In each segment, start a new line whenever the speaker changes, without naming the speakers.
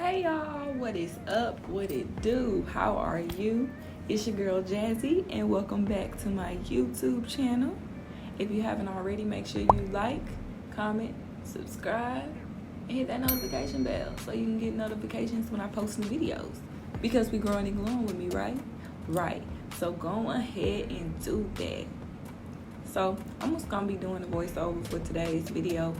Hey y'all, what is up? What it do? How are you? It's your girl Jazzy and welcome back to my YouTube channel. If you haven't already, make sure you like, comment, subscribe, and hit that notification bell so you can get notifications when I post new videos. Because we growing and glowing with me, right? Right. So go ahead and do that. So I'm just gonna be doing a voiceover for today's video.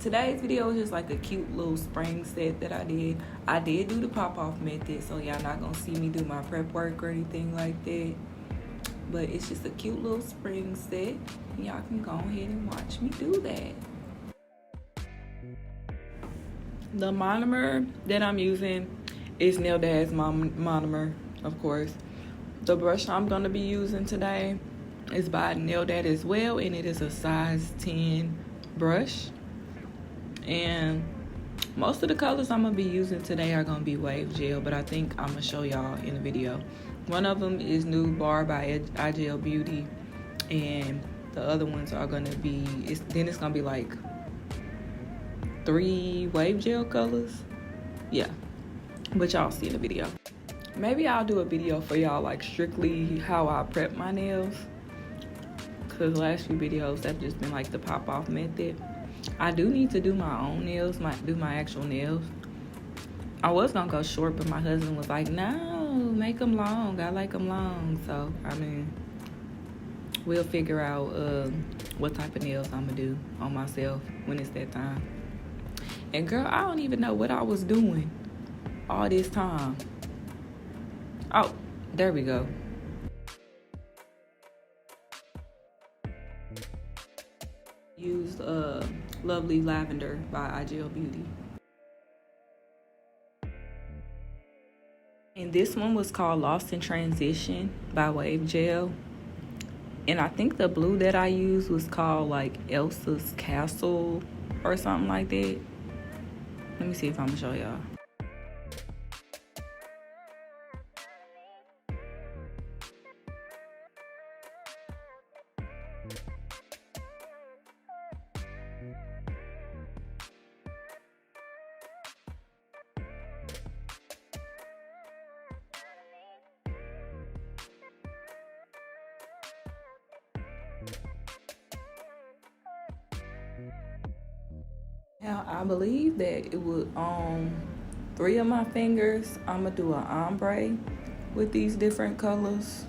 Today's video is just like a cute little spring set that I did. I did do the pop-off method, so y'all not gonna see me do my prep work or anything like that. But it's just a cute little spring set. Y'all can go ahead and watch me do that. The monomer that I'm using is nailzbyjazzy monomer, of course. The brush I'm gonna be using today is by nailzbyjazzy as well, and it is a size 10 brush. And most of the colors I'm gonna be using today are gonna be Wavegel, but I think I'm gonna show y'all in the video. One of them is Nude Bar by Igel Beaty, and the other ones are gonna be, it's gonna be like 3 Wavegel colors. Yeah, but y'all see in the video. Maybe I'll do a video for y'all like strictly how I prep my nails, because the last few videos have just been like the pop-off method. I do need to do my own nails, do my actual nails. I was gonna go short, but my husband was like, no, make them long. I like them long. So, I mean, we'll figure out what type of nails I'm gonna do on myself when it's that time. And girl, I don't even know what I was doing all this time. Oh, there we go. Used Lovely Lavender by Igel Beaty. And this one was called Lost in Transition by Wavegel. And I think the blue that I used was called like Elsa's Castle or something like that. Let me see if I'm gonna show y'all. Now, I believe that it would on 3 of my fingers, I'm gonna do an ombre with these different colors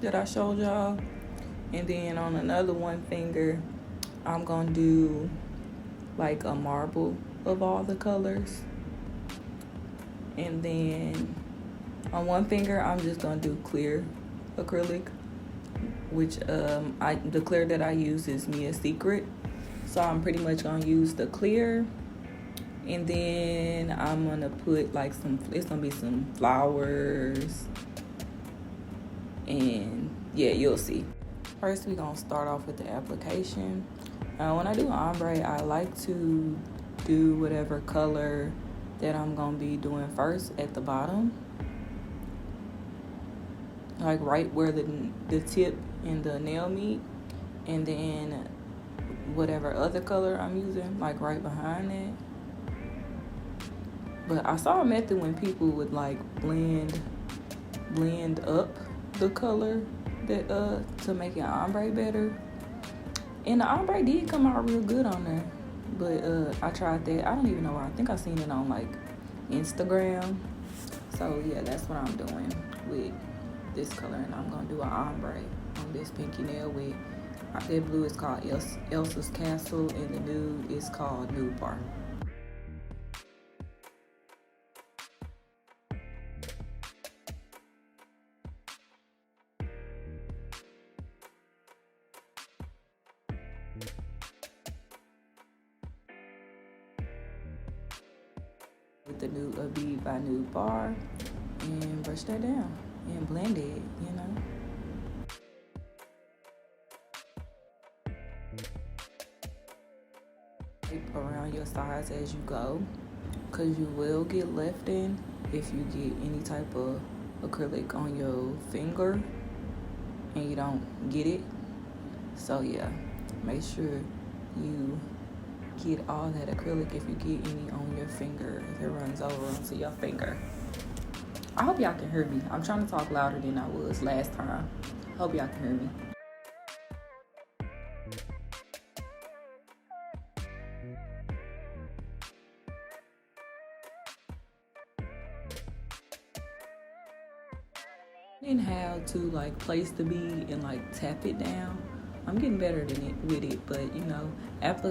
that I showed y'all. And then on another one finger, I'm gonna do like a marble of all the colors. And then on one finger, I'm just gonna do clear acrylic, which the clear that I use is Mia Secret. So I'm pretty much gonna use the clear, and then I'm gonna put like it's gonna be some flowers, and yeah, you'll see. First, we're gonna start off with the application. When I do ombre, I like to do whatever color that I'm gonna be doing first at the bottom, like right where the tip and the nail meet, and then whatever other color I'm using, like right behind it. But I saw a method when people would like blend up the color that to make an ombre better. And the ombre did come out real good on there. But I tried that. I don't even know where. I think I seen it on like Instagram. So yeah, that's what I'm doing with this color, and I'm gonna do an ombre on this pinky nail with that blue is called Elsa's Castle, and the nude is called Nude Bar. With the Nude Bead by Nude Bar, and brush that down and blend it, you know. Around your sides as you go, because you will get left in if you get any type of acrylic on your finger and you don't get it. So yeah, make sure you get all that acrylic if you get any on your finger, if it runs over onto your finger. I hope y'all can hear me. I'm trying to talk louder than I was last time. Hope y'all can hear me. And how to like place the bead and like tap it down. I'm getting better with it, but you know,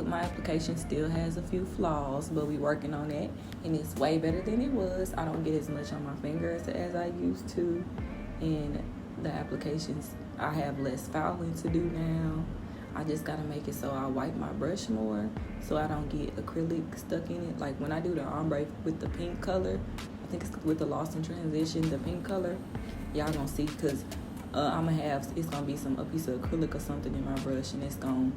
my application still has a few flaws, but we working on that, and it's way better than it was. I don't get as much on my fingers as I used to, and the applications, I have less fouling to do now. I just gotta make it so I wipe my brush more, so I don't get acrylic stuck in it. Like when I do the ombre with the pink color, I think it's with the Lost in Transition, the pink color, y'all gonna see, because it's gonna be a piece of acrylic or something in my brush, and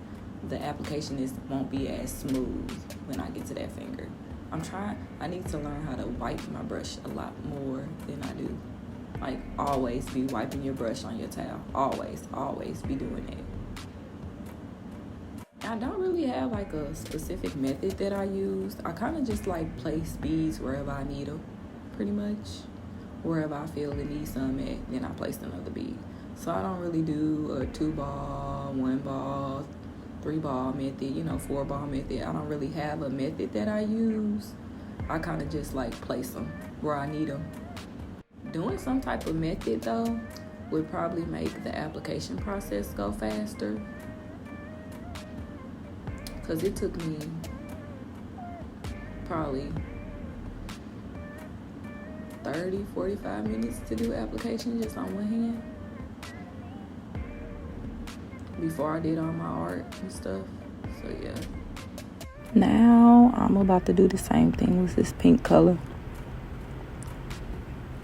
the application won't be as smooth when I get to that finger. I need to learn how to wipe my brush a lot more than I do. Like, always be wiping your brush on your towel. Always be doing that. I don't really have like a specific method that I use. I kind of just like place beads wherever I need them, pretty much. Wherever I feel it needs some at, then I place another bead. So I don't really do a 2-ball, 1-ball, 3-ball method, 4-ball method. I don't really have a method that I use. I kind of just like place them where I need them. Doing some type of method though would probably make the application process go faster. Because it took me probably 30-45 minutes to do application just on one hand before I did all my art and stuff. So yeah. Now I'm about to do the same thing with this pink color,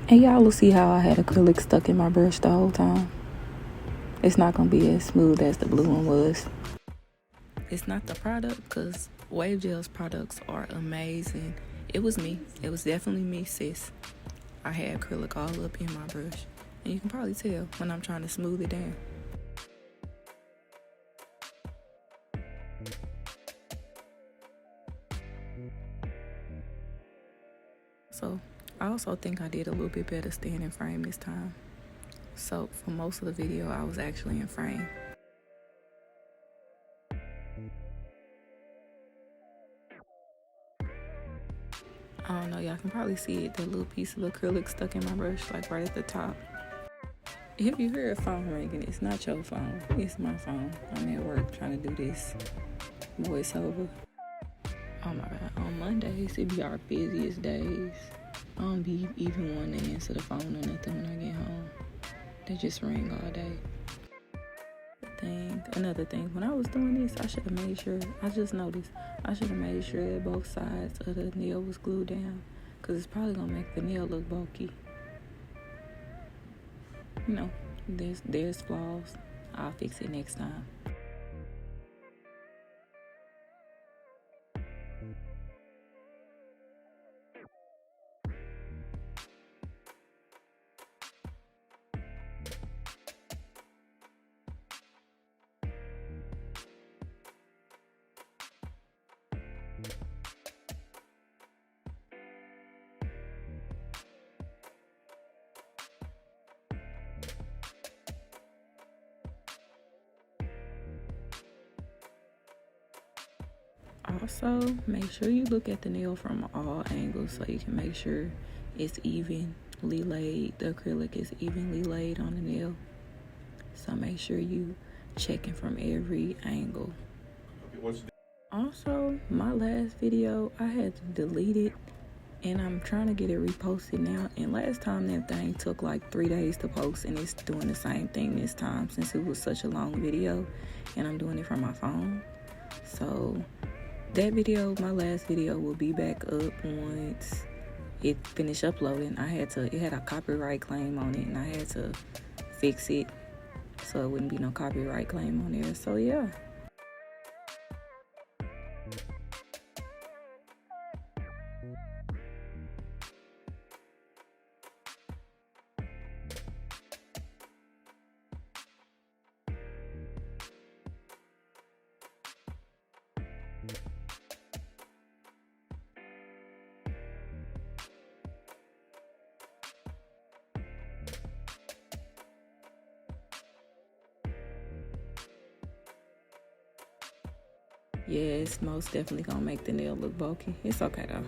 and y'all will see how I had acrylic stuck in my brush the whole time. It's not gonna be as smooth as the blue one was. It's not the product, because Wavegel's products are amazing. It was me. It was definitely me, sis. I had acrylic all up in my brush, and you can probably tell when I'm trying to smooth it down. So I also think I did a little bit better staying in frame this time. So for most of the video, I was actually in frame. I don't know, y'all can probably see it, that little piece of acrylic stuck in my brush, like right at the top. If you hear a phone ringing, it's not your phone, it's my phone. I'm at work trying to do this voiceover. Oh my God, on Mondays, it be our busiest days. I don't be even wanting to answer the phone or nothing when I get home. They just ring all day. Another thing, when I was doing this, I should have made sure, I just noticed, I should have made sure that both sides of the nail was glued down, because it's probably going to make the nail look bulky. There's flaws. I'll fix it next time. Also, make sure you look at the nail from all angles so you can make sure it's evenly laid. The acrylic is evenly laid on the nail. So make sure you checking from every angle. Also, my last video, I had to delete it, and I'm trying to get it reposted now. And last time that thing took like 3 days to post, and it's doing the same thing this time since it was such a long video, and I'm doing it from my phone. So that video, my last video, will be back up once it finished uploading. It had a copyright claim on it, and I had to fix it so it wouldn't be no copyright claim on there. So yeah. Yeah, it's most definitely gonna make the nail look bulky. It's okay though.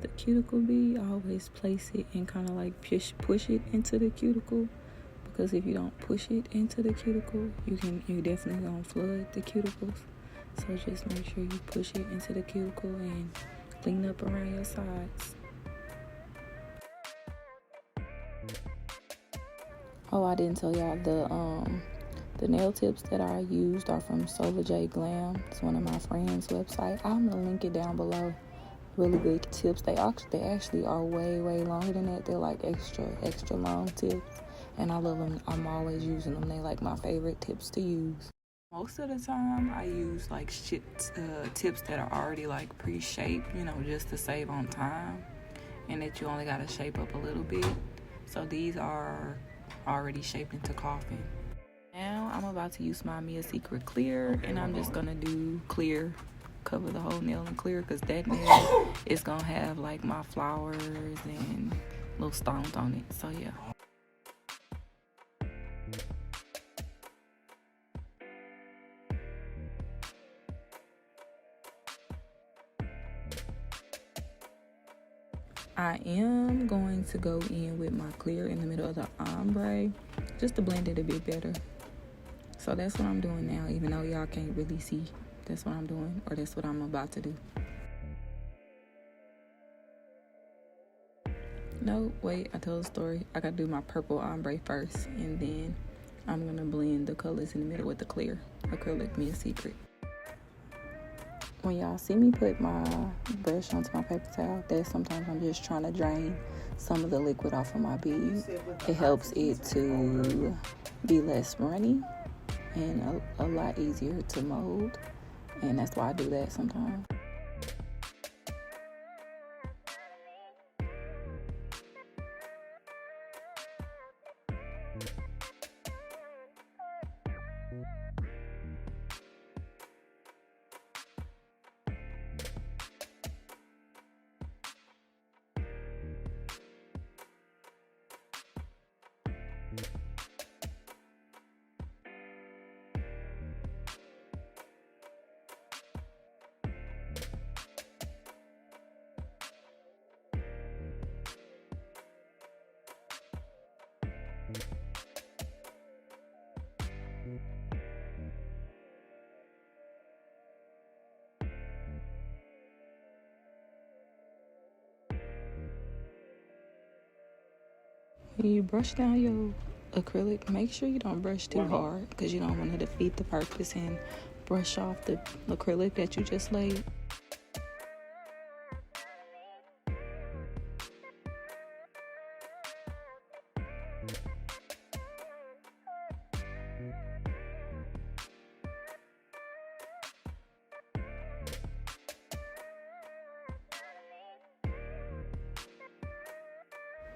The cuticle bead, always place it and kind of like push it into the cuticle, because if you don't push it into the cuticle, you're definitely gonna flood the cuticles. So just make sure you push it into the cuticle and clean up around your sides. Oh, I didn't tell y'all the nail tips that I used are from Solar J Glam. It's one of my friends' website. I'm gonna link it down below. Really good tips. They actually are way longer than that. They're like extra long tips, and I love them. I'm always using them. They like my favorite tips to use. Most of the time I use like tips that are already like pre-shaped, just to save on time, and that you only gotta shape up a little bit. So these are already shaped into coffin. Now I'm about to use my Mia Secret clear, and I'm just gonna do clear, cover the whole nail in clear, because that nail is gonna have like my flowers and little stones on it. So yeah. I am going to go in with my clear in the middle of the ombre, just to blend it a bit better. So that's what I'm doing now, even though y'all can't really see. That's what I'm doing, or that's what I'm about to do. No, wait, I told a story. I gotta do my purple ombre first, and then I'm gonna blend the colors in the middle with the clear acrylic Mia Secret. When y'all see me put my brush onto my paper towel, that's sometimes I'm just trying to drain some of the liquid off of my bead. It helps it to be less runny and a lot easier to mold, and that's why I do that sometimes. When you brush down your acrylic, make sure you don't brush too hard, because you don't want to defeat the purpose and brush off the acrylic that you just laid.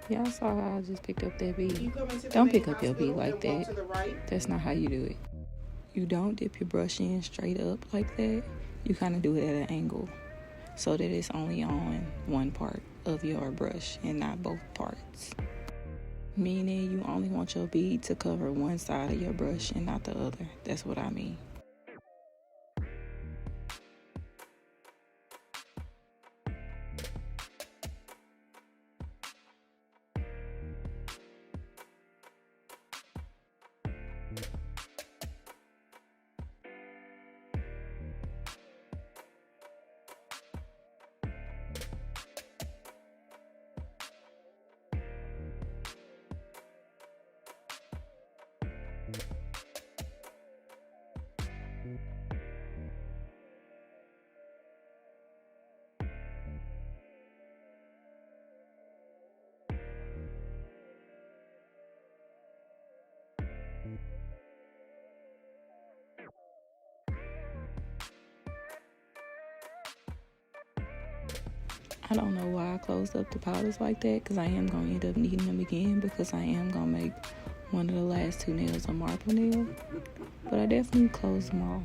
Y'all saw how I just picked up that bead. Don't pick up your bead like that. That's not how you do it. You don't dip your brush in straight up like that. You kind of do it at an angle, so that it's only on one part of your brush and not both parts. Meaning you only want your bead to cover one side of your brush and not the other. That's what I mean. I don't know why I closed up the powders like that, because I am going to end up needing them again, because I am going to make one of the last two nails a marble nail. But I definitely closed them all.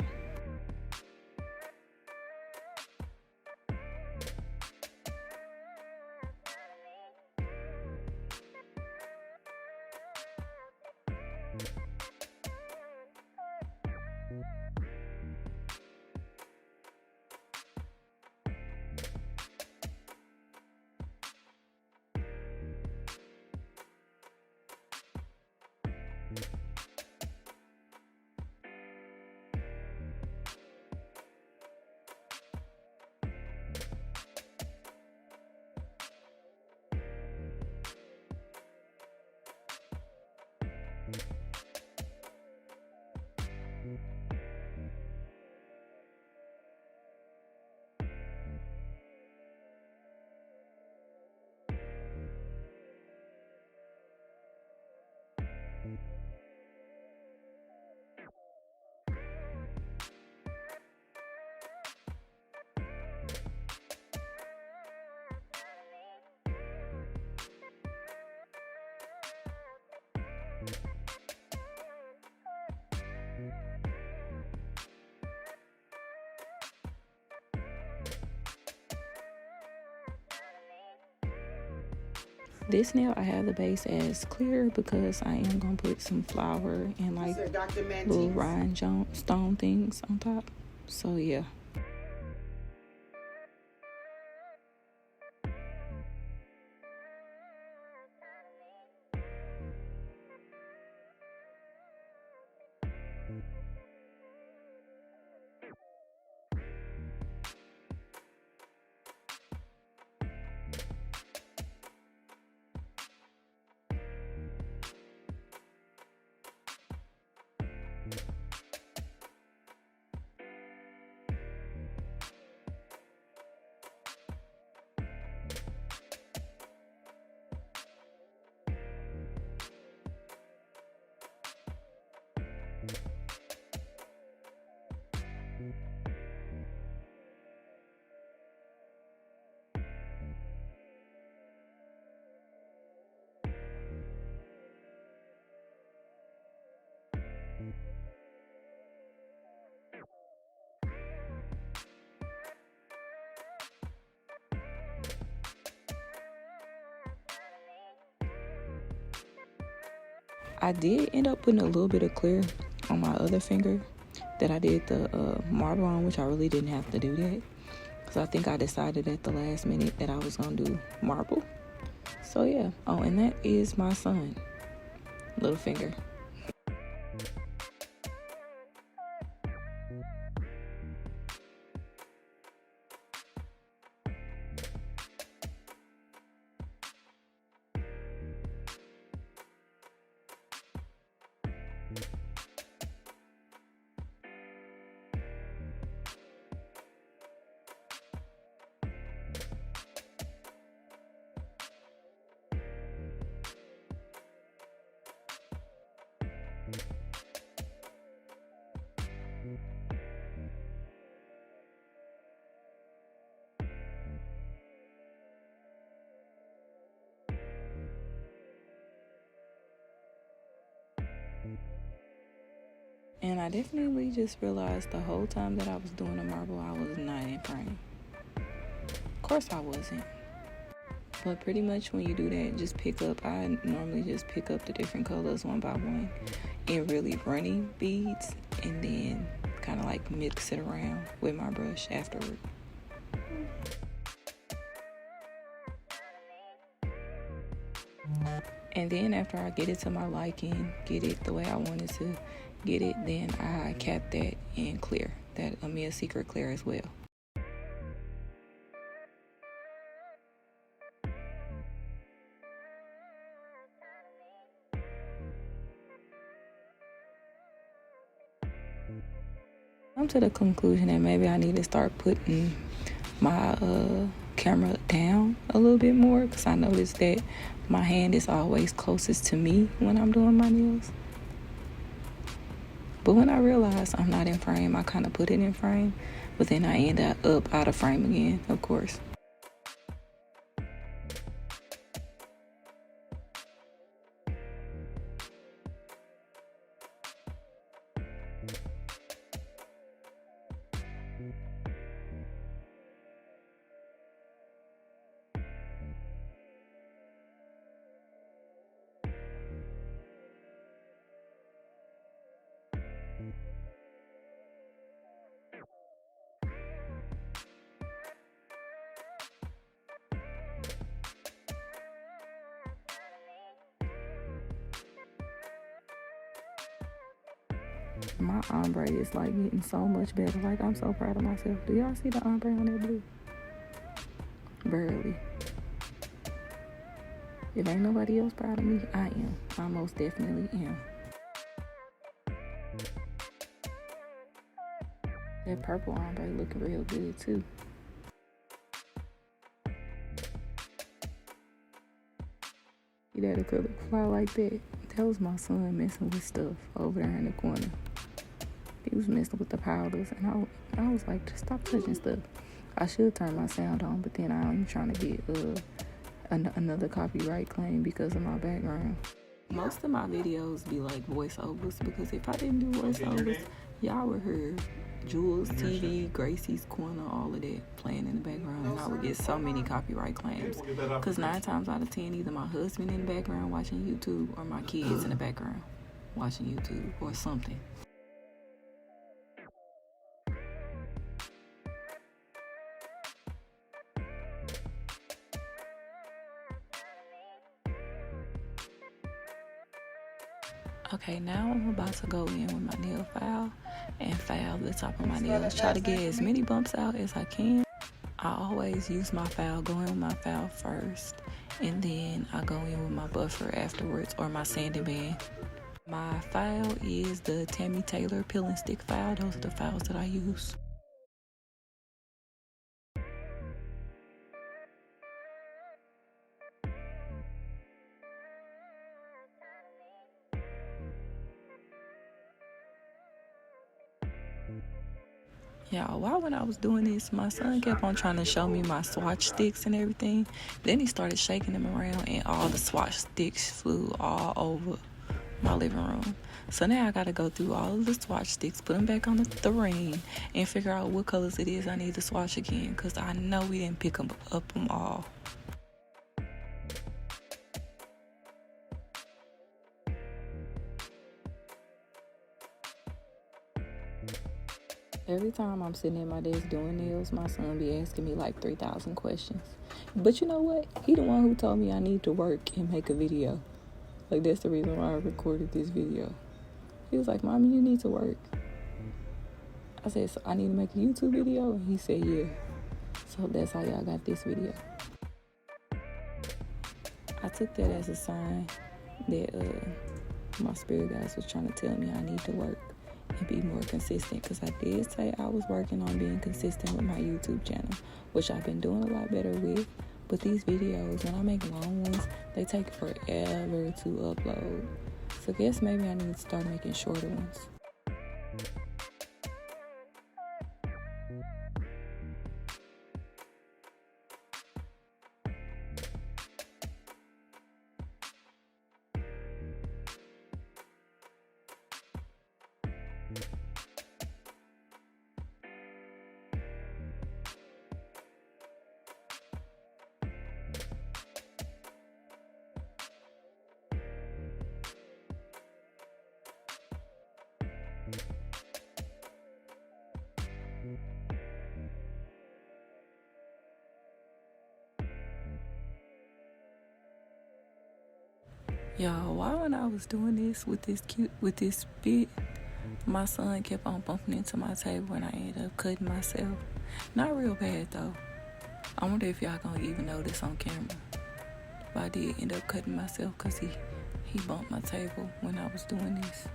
This nail, I have the base as clear because I am going to put some flour and like little rhinestone things on top. So yeah. I did end up putting a little bit of clear on my other finger that I did the marble on, which I really didn't have to do that. Because I think I decided at the last minute that I was going to do marble. So yeah. Oh, and that is my son. Little finger. And I definitely just realized the whole time that I was doing the marble, I was not in frame. Of course I wasn't. But pretty much when you do that, just pick up, I normally just pick up the different colors one by one in really runny beads and then kind of like mix it around with my brush afterward. And then after I get it to my liking, get it the way I wanted to get it, then I cap that in clear, that Amia Secret clear as well. I'm to the conclusion that maybe I need to start putting my camera down a little bit more, because I noticed that my hand is always closest to me when I'm doing my nails. But when I realize I'm not in frame, I kind of put it in frame, but then I end up out of frame again, of course. My ombre is like getting so much better. Like, I'm so proud of myself. Do y'all see the ombre on that blue? Barely. If ain't nobody else proud of me, I am. I most definitely am. That purple ombre looking real good too. See that acrylic fly like that? That was my son messing with stuff over there in the corner. He was messing with the powders, and I was like, just stop touching stuff. I should turn my sound on, but then I'm trying to get another copyright claim because of my background. Most of my videos be like voiceovers, because if I didn't do voiceovers, y'all would hear Jules TV, Gracie's Corner, all of that playing in the background, and I would get so many copyright claims. Because 9 times out of 10, either my husband in the background watching YouTube or my kids in the background watching YouTube or something. Okay, now I'm about to go in with my nail file and file the top of my nails. Try to get as many bumps out as I can. I always use my file, go in with my file first, and then I go in with my buffer afterwards, or my sanding band. My file is the Tammy Taylor Peel and Stick file. Those are the files that I use. Y'all, why when I was doing this, my son kept on trying to show me my swatch sticks and everything. Then he started shaking them around, and all the swatch sticks flew all over my living room. So now I gotta go through all of the swatch sticks, put them back on the ring, and figure out what colors it is I need to swatch again, because I know we didn't pick them all. Every time I'm sitting at my desk doing nails, my son be asking me like 3,000 questions. But you know what? He the one who told me I need to work and make a video. Like, that's the reason why I recorded this video. He was like, Mommy, you need to work. I said, so I need to make a YouTube video? And he said, yeah. So that's how y'all got this video. I took that as a sign that my spirit guides was trying to tell me I need to work and be more consistent, because I did say I was working on being consistent with my YouTube channel, which I've been doing a lot better with. But these videos, when I make long ones, they take forever to upload. So I guess maybe I need to start making shorter ones. Y'all, why when I was doing this with this bit, my son kept on bumping into my table and I ended up cutting myself. Not real bad though. I wonder if y'all gonna even notice on camera. But I did end up cutting myself because he bumped my table when I was doing this.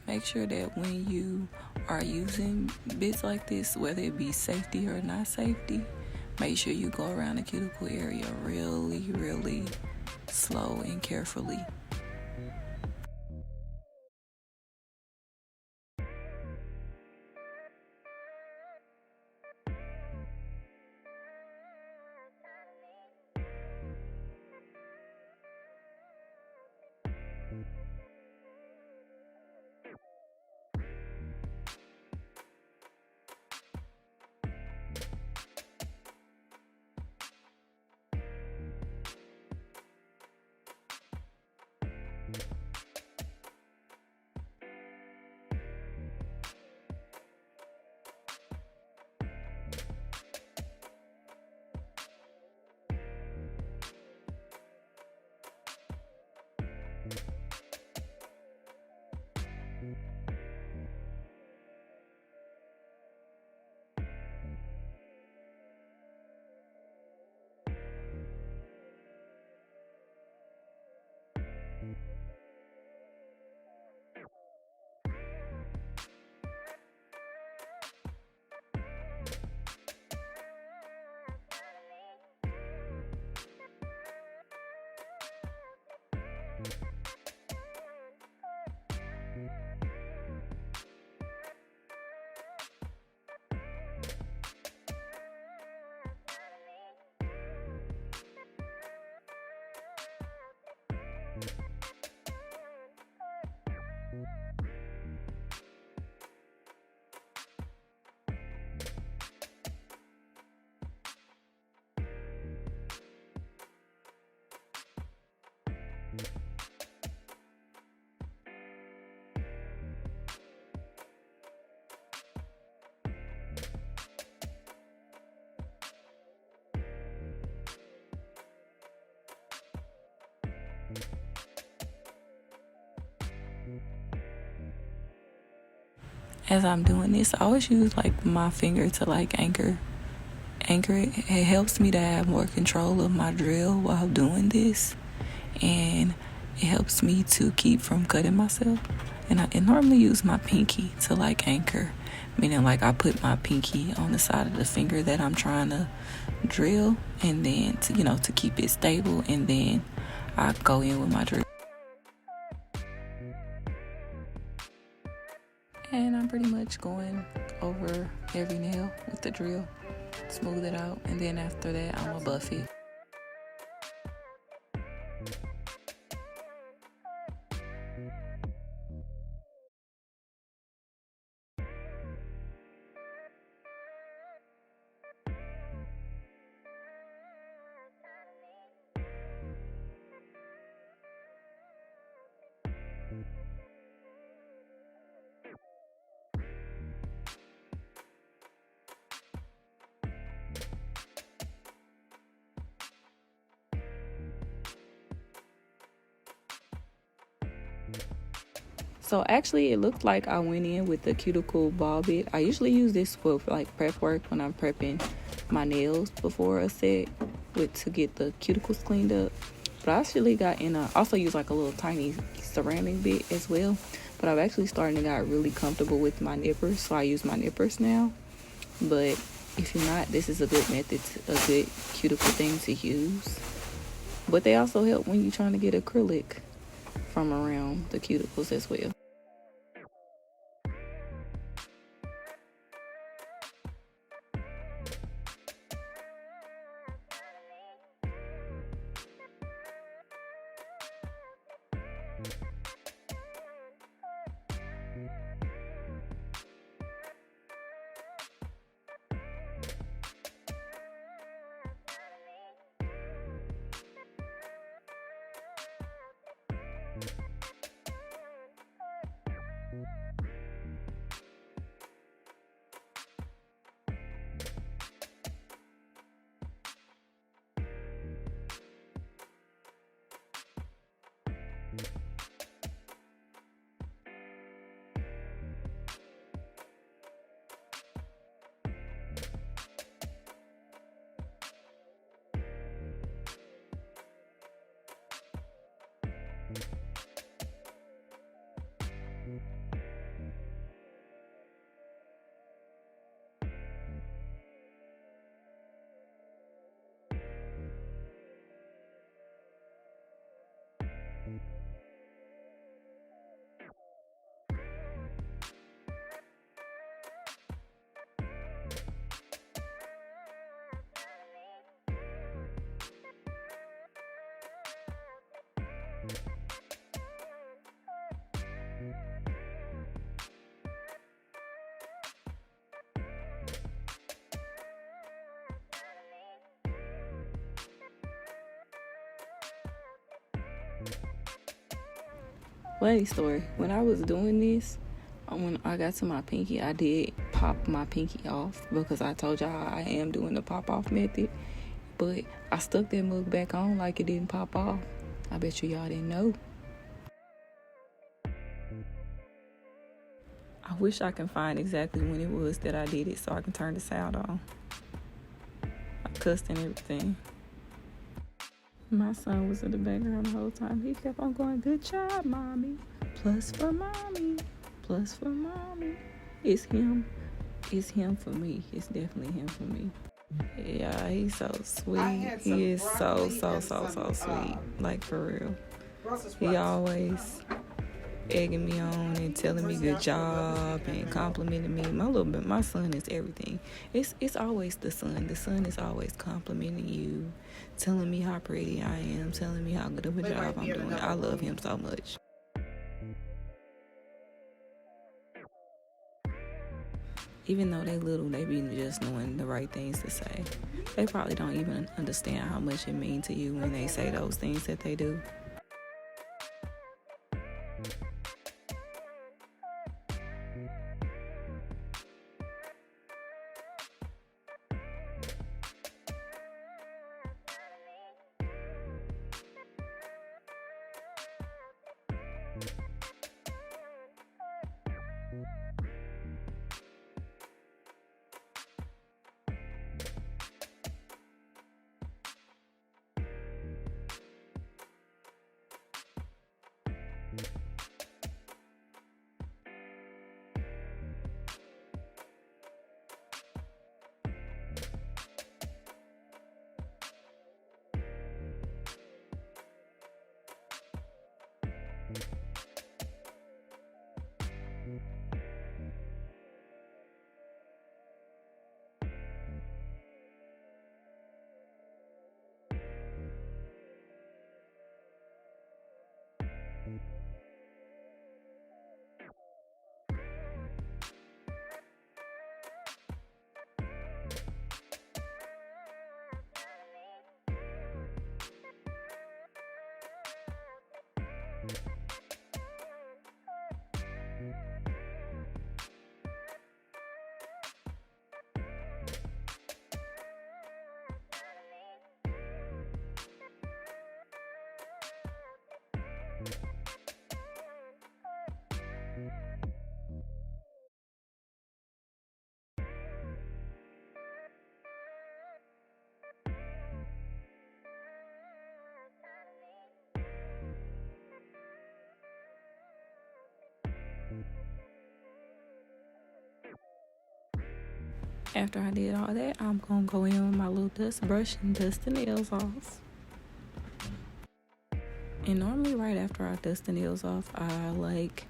Make sure that when you are using bits like this, whether it be safety or not safety, make sure you go around the cuticle area really, really slow and carefully. as I'm doing this, I always use like my finger to like anchor it. It helps me to have more control of my drill while doing this, and it helps me to keep from cutting myself. And I normally use my pinky to like anchor, meaning like I put my pinky on the side of the finger that I'm trying to drill, and then to keep it stable, and then I go in with my drill. And I'm pretty much going over every nail with the drill, smooth it out, and then after that I'm gonna buff it. So actually it looked like I went in with the cuticle ball bit. I usually use this for like prep work when I'm prepping my nails before a set to get the cuticles cleaned up. But I actually also use like a little tiny ceramic bit as well. But I've actually started to get really comfortable with my nippers, so I use my nippers now. But if you're not, this is a good method, a good cuticle thing to use. But they also help when you're trying to get acrylic from around the cuticles as well. Funny story, when I was doing this, when I got to my pinky, I did pop my pinky off because I told y'all I am doing the pop off method, but I stuck that mug back on like it didn't pop off. I bet y'all didn't know. I wish I can find exactly when it was that I did it so I can turn the sound on. I cussed and everything. My son was in the background the whole time. He kept on going, "Good job, mommy. Plus for mommy. Plus for mommy." It's him. It's him for me. It's definitely him for me. Yeah, he's so sweet. He is so sweet. Like, for real. He always egging me on and telling me good job and complimenting me. My son is everything. It's always the son. The son is always complimenting you, telling me how pretty I am, telling me how good of a job I'm doing. I love him so much. Even though they little, they be just knowing the right things to say. They probably don't even understand how much it means to you when they say those things that they do. After I did all that, I'm gonna go in with my little dust brush and dust the nails off. And normally right after I dust the nails off, I like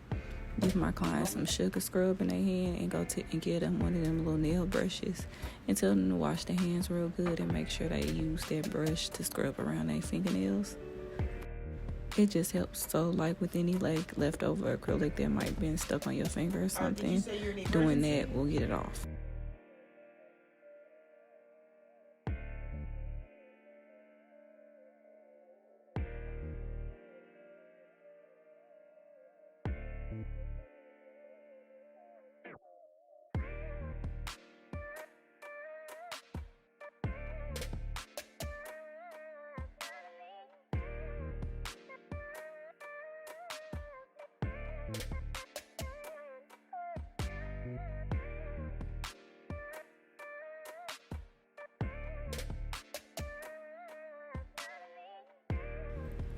give my clients some sugar scrub in their hand and go to and get them one of them little nail brushes and tell them to wash their hands real good and make sure they use that brush to scrub around their fingernails. It just helps. So like with any like leftover acrylic that might have been stuck on your finger or something, doing that will get it off.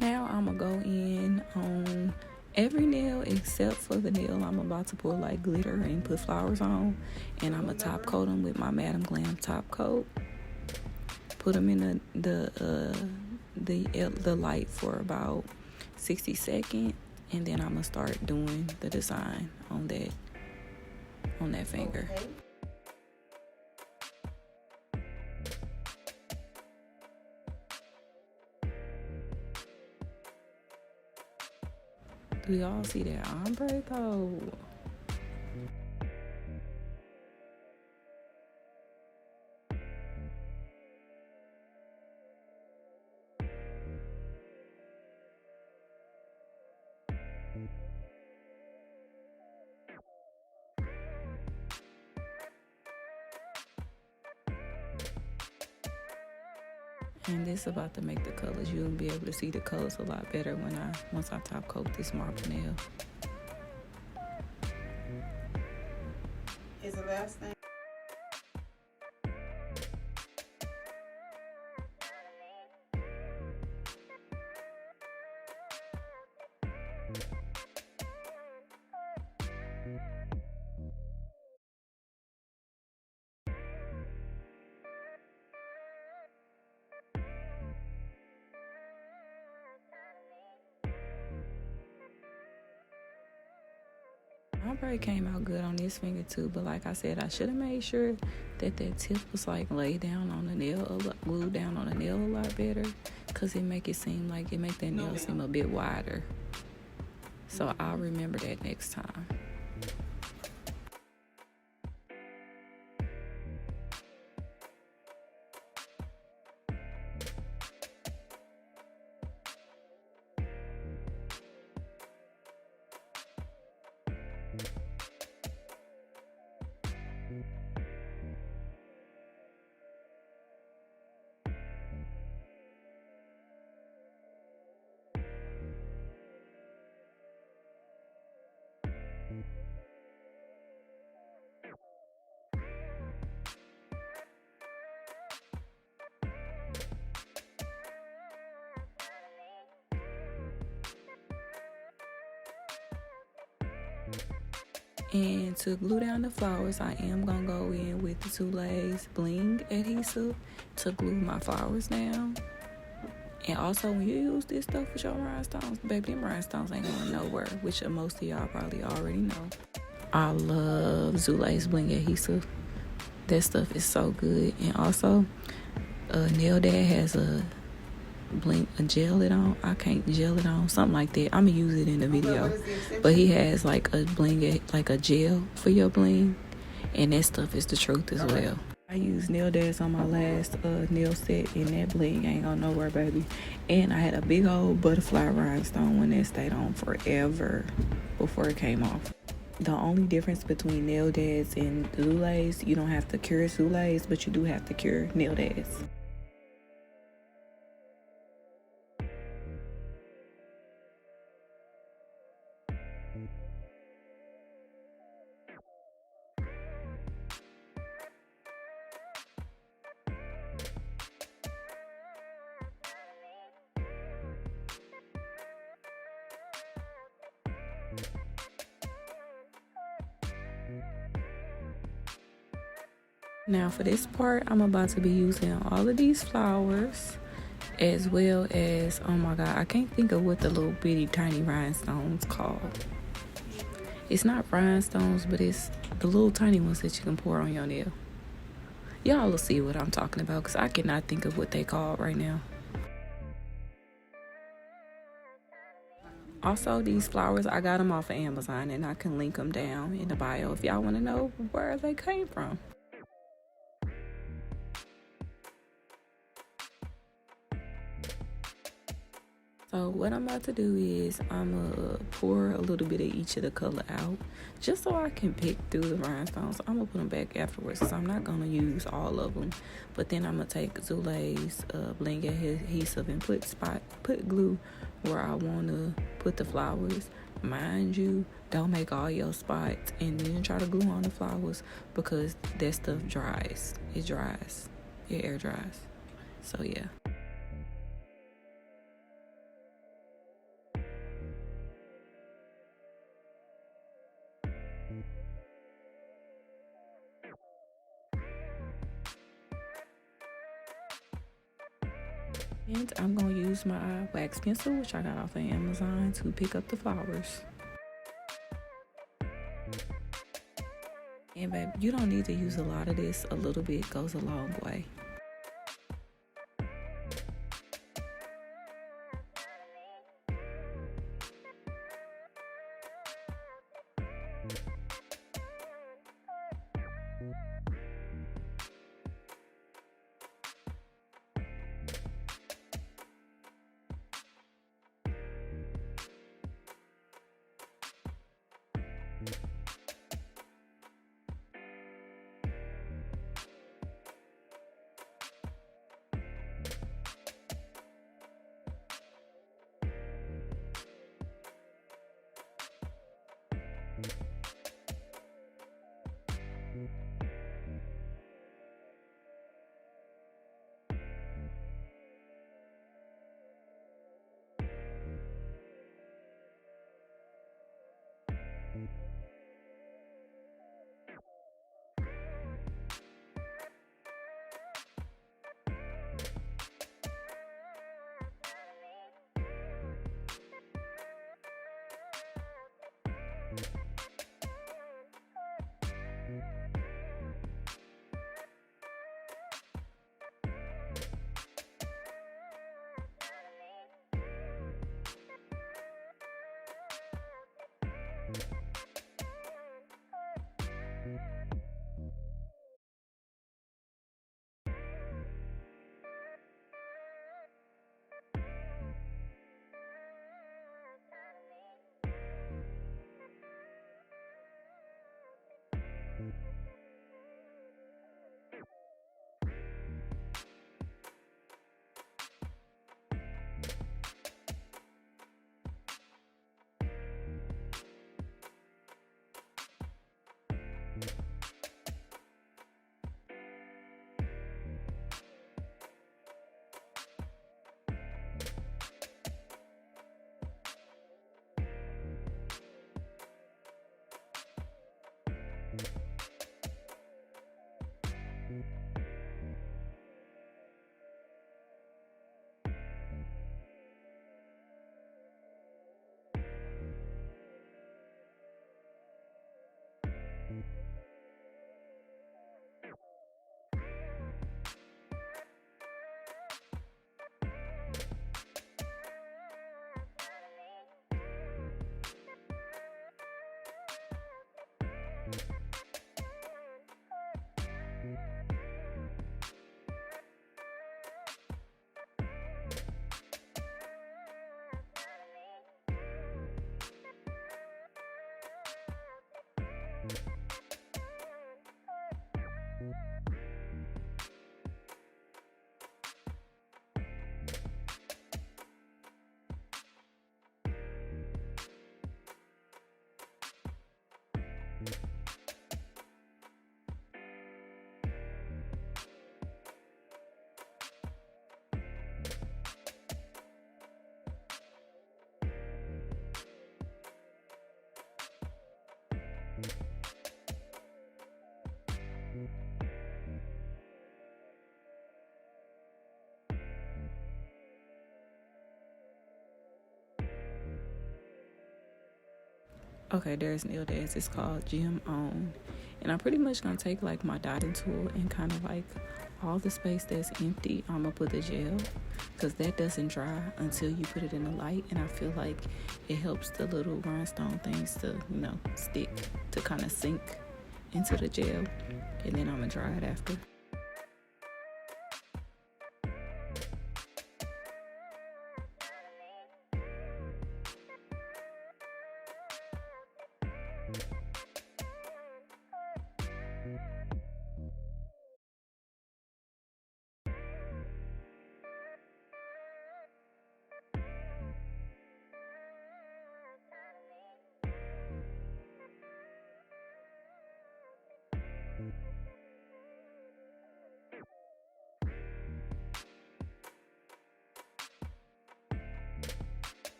Now I'm gonna go in on every nail except for the nail I'm about to put like glitter and put flowers on, and I'm gonna top coat them with my Madam Glam top coat. Put them in the light for about 60 seconds, and then I'm gonna start doing the design on that finger.
Okay.
Do y'all see that ombre though? And this is about to make the colors. You'll be able to see the colors a lot better once I top coat this marble nail.
Is the last thing.
Ombre came out good on this finger too, but like I said, I should have made sure that tip was like laid down on the nail, glued down on the nail a lot better, because it make that nail seem a bit wider. So I'll remember that next time. And to glue down the flowers, I am going to go in with the 2 layers bling adhesive to glue my flowers down. And also, when you use this stuff with your rhinestones, baby, them rhinestones ain't going nowhere, which most of y'all probably already know. I love Zula's bling adhesive. That stuff is so good. And also, Nail Dad has gel it on. I can't gel it on, something like that. I'm gonna use it in the video. But he has like a bling, like a gel for your bling, and that stuff is the truth as well. I used nail dads on my last nail set, and that bling ain't going nowhere, baby. And I had a big old butterfly rhinestone one that stayed on forever before it came off. The only difference between nail dads and Zoulays, you don't have to cure Zoulays, but you do have to cure nail dads. Now for this part, I'm about to be using all of these flowers, as well as, oh my god, I can't think of what the little bitty tiny rhinestones called. It's not rhinestones, but it's the little tiny ones that you can pour on your nail. Y'all will see what I'm talking about, because I cannot think of what they call right now. Also, these flowers, I got them off of Amazon, and I can link them down in the bio if y'all want to know where they came from. So what I'm about to do is I'm going to pour a little bit of each of the color out, just so I can pick through the rhinestones. I'm going to put them back afterwards, because I'm not going to use all of them. But then I'm going to take Zoulay's bling adhesive and put glue where I want to put the flowers. Mind you, don't make all your spots and then try to glue on the flowers, because that stuff dries. It dries. It air dries. So yeah. And I'm going to use my wax pencil, which I got off of Amazon, to pick up the flowers. And babe, you don't need to use a lot of this. A little bit goes a long way. Okay, there's nail dance. It's called Gem On. And I'm pretty much going to take like my dotting tool and kind of like all the space that's empty, I'm going to put the gel, because that doesn't dry until you put it in the light. And I feel like it helps the little rhinestone things to, stick, to kind of sink into the gel. And then I'm going to dry it after.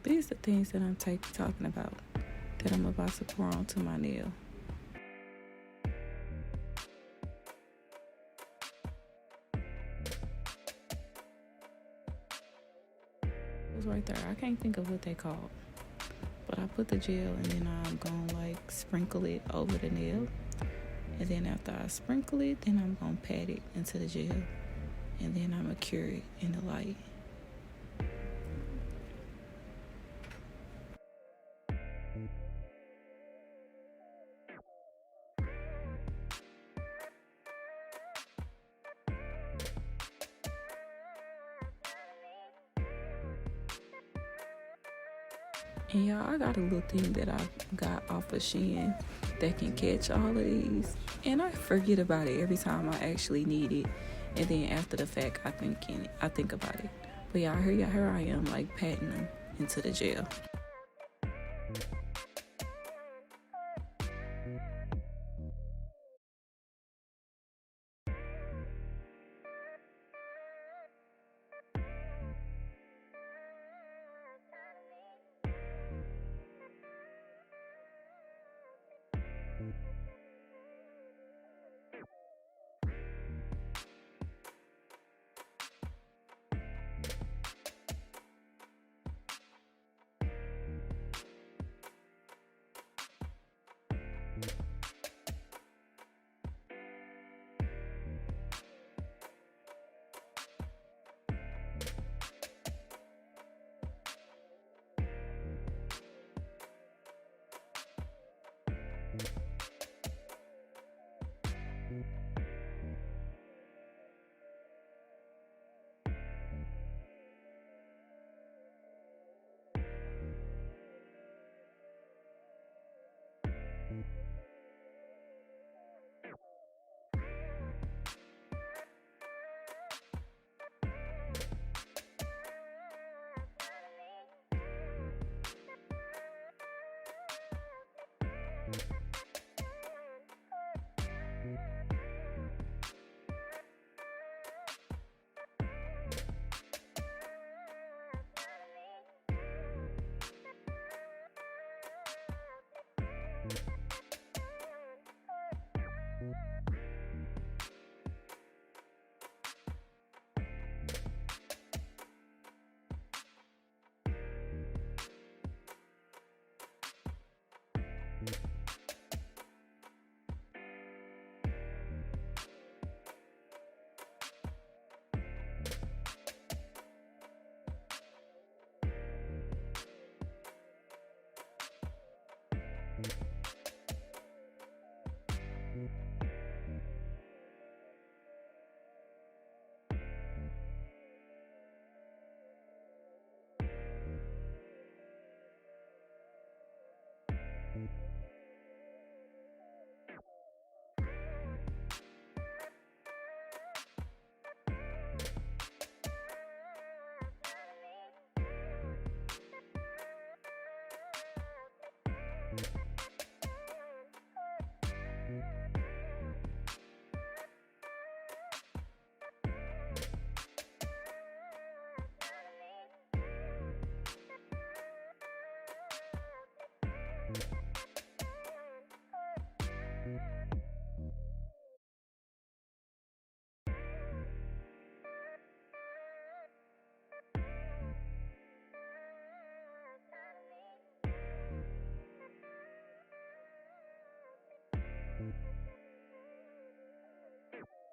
These are things that I'm talking about that I'm about to pour onto my nail. It was right there. I can't think of what they called. But I put the gel and then I'm going to like sprinkle it over the nail. And then after I sprinkle it, then I'm going to pat it into the gel. And then I'm going to cure it in the light. And y'all, I got a little thing that I got off of Shein that can catch all of these. And I forget about it every time I actually need it. And then after the fact, I think about it. But y'all, here I am, like patting them into the gel.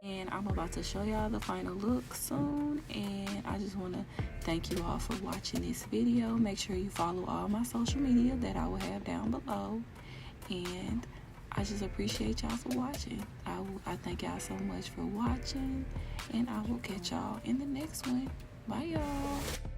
And I'm about to show y'all the final look soon, and I just want to thank you all for watching this video. Make sure you follow all my social media that I will have down below, and I just appreciate y'all for watching. I thank y'all so much for watching, and I will catch y'all in the next one. Bye y'all.